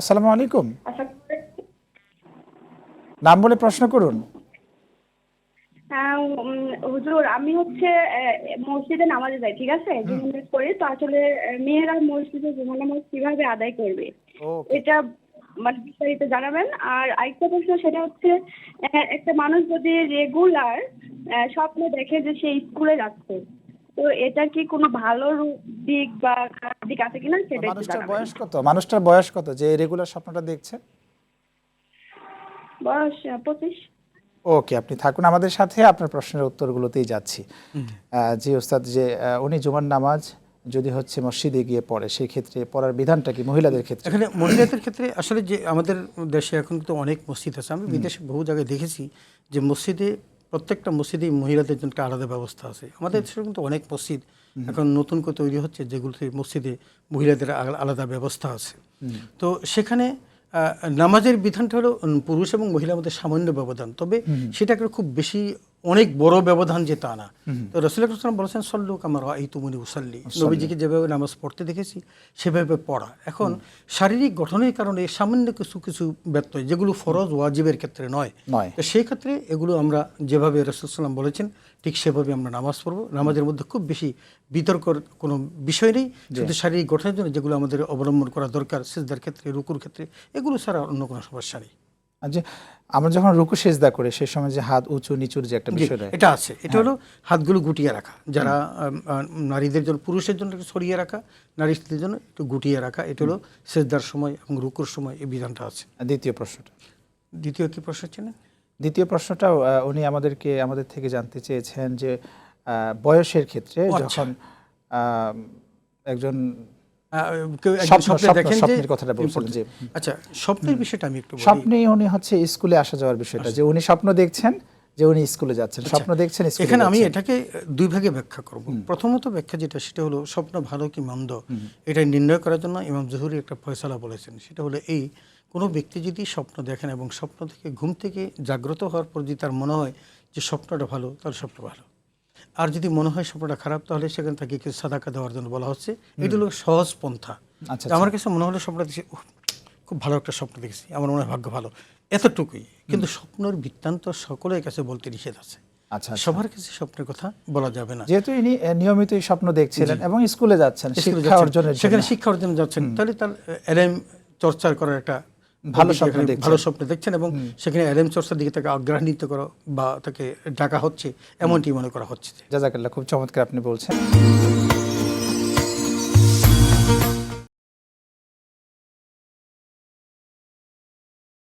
আসসালামু আলাইকুম। আশা করি নাম বলে প্রশ্ন করুন। হ্যাঁ, হুজুর আমি হচ্ছে মসজিদে নামাজে যাই, ঠিক আছে, জুমার করি তো আসলে মেয়েরা মসজিদে জুমার নামাজ কিভাবে আদায় করবে ওকে। এটা মানে বিস্তারিত জানাবেন। আর আরেকটা প্রশ্ন সেটা হচ্ছে একটা মানুষ যদি রেগুলার স্বপ্নে দেখে যে সে স্কুলে যাচ্ছে, তো এটা কি কোনো ভালো দিক বা খারাপ দিক আছে কিনা সেটা একটু মানুষটার জানাবেন। বয়স কত? মানুষটার বয়স কত যে রেগুলার স্বপ্নটা দেখছে? বয়স 25। ওকে, আপনি থাকুন আমাদের সাথে, আপনার প্রশ্নের উত্তরগুলোতেই যাচ্ছি। জি ওস্তাদ, যে উনি জুমার নামাজ যদি হচ্ছে মসজিদে গিয়ে পড়ে, সেই ক্ষেত্রে পড়ার বিধানটা কি মহিলাদের ক্ষেত্রে? এখানে মহিলাদের ক্ষেত্রে আসলে যে আমাদের দেশে এখন তো অনেক মসজিদ আছে, আমি বিদেশে বহু জায়গায় দেখেছি যে মসজিদে প্রত্যেকটা মসজিদেই মহিলাদের জন্য একটা আলাদা ব্যবস্থা আছে। আমাদের দেশে কিন্তু অনেক মসজিদ এখন নতুন করে তৈরি হচ্ছে যেগুলোতে মসজিদে মহিলাদের আলাদা ব্যবস্থা আছে। তো সেখানে নামাজের বিধানটা হলো পুরুষ এবং মহিলার মধ্যে সামান্য ব্যবধান, তবে সেটাকে খুব বেশি অনেক বড় ব্যবধান যে তা না। তো রাসূল সাল্লাল্লাহু আলাইহি ওয়াসাল্লাম বলেছেন সল্লু কামা রাআইতুমুনি উসাল্লি, নবীজিকে যেভাবে নামাজ পড়তে দেখেছি সেভাবে পড়া। এখন শারীরিক গঠনের কারণে সামান্য কিছু কিছু ব্যত্যয় যেগুলো ফরজ ওয়াজিবের ক্ষেত্রে নয়, তো সেই ক্ষেত্রে এগুলো আমরা যেভাবে রাসূল সাল্লাল্লাহু আলাইহি ওয়াসাল্লাম বলেছেন ঠিক সেভাবে আমরা নামাজ পড়বো। নামাজের মধ্যে খুব বেশি বিতর্কর কোনো বিষয় নেই, শুধু শারীরিক গঠনের জন্য যেগুলো আমাদের অবলম্বন করা দরকার সিজদার ক্ষেত্রে, রুকুর ক্ষেত্রে, এগুলো ছাড়া অন্য কোনো সমস্যা নেই। যে আমরা যখন রুকু সেজদা করি সেই সময় যে হাত উঁচু নিচুর যে একটা বিষয় রয়েছে, এটা আছে। এটা হলো হাতগুলো গুটিয়ে রাখা, যারা নারীদের জন্য, পুরুষের জন্য একটু ছড়িয়ে রাখা, নারীদের জন্য একটু গুটিয়ে রাখা। এটা হলো সেজদার সময় এবং রুকুর সময় এই বিধানটা আছে। দ্বিতীয় প্রশ্নটা দ্বিতীয় কি প্রশ্ন ছিলেন? দ্বিতীয় প্রশ্নটাও উনি আমাদের থেকে জানতে চেয়েছেন যে বয়সের ক্ষেত্রে যখন একজন কেউ একজন স্বপ্নে দেখেন যে স্বপ্নের কথাটা বলছিলেন যে আচ্ছা, স্বপ্নের বিষয়টা আমি একটু বলি। স্বপ্নে উনি হচ্ছে স্কুলে আসা যাওয়ার বিষয়টা, যে উনি স্বপ্ন দেখছেন যে উনি স্কুলে যাচ্ছেন, স্বপ্ন দেখছেন স্কুলে এখানে আমি যাচ্ছেন। এটাকে দুই ভাগে ব্যাখ্যা করব। প্রথমত ব্যাখ্যা যেটা, সেটা হলো স্বপ্ন ভালো কি মন্দ এটা নির্ণয় করার জন্য ইমাম জুহরি একটা ফয়সালা বলেছেন। সেটা হলো এই, কোনো ব্যক্তি যদি স্বপ্ন দেখেন এবং স্বপ্ন থেকে ঘুম থেকে জাগ্রত হওয়ার পর যদি তার মনে হয় যে স্বপ্নটা ভালো, তাহলে স্বপ্ন ভালো। আর যদি মনে হয় স্বপ্নটা খারাপ, তাহলে সেখানে তাকে কিছু সাদাকা দেওয়ার জন্য বলা হচ্ছে। এটা হলো সহজ পন্থা। আমার কাছে মনে হলো স্বপ্নটা দেখছি, খুব ভালো একটা স্বপ্ন দেখছি, আমার মনে হয় ভাগ্য ভালো, এতটুকুই। কিন্তু স্বপ্নের বৃত্তান্ত সকলের কাছে বলতে নিষেধ আছে। সবার কাছে স্বপ্নের কথা বলা যাবে না। যেহেতু ইনি নিয়মিতই স্বপ্ন দেখছিলেন এবং স্কুলে যাচ্ছেন, শিক্ষা অর্জনের জন্য, সেখানে শিক্ষা অর্জনে যাচ্ছেন, তাহলে তার এলএম চর্চা করার একটা ভালো স্বপ্ন দেখছেন এবং সেখানে এলএম চর্চার দিকে তাকে আগ্রহান্বিত করা বা তাকে ডাকা হচ্ছে এমনটি মনে করা হচ্ছে। জাযাকাল্লাহ, খুব চমৎকার আপনি বলছেন।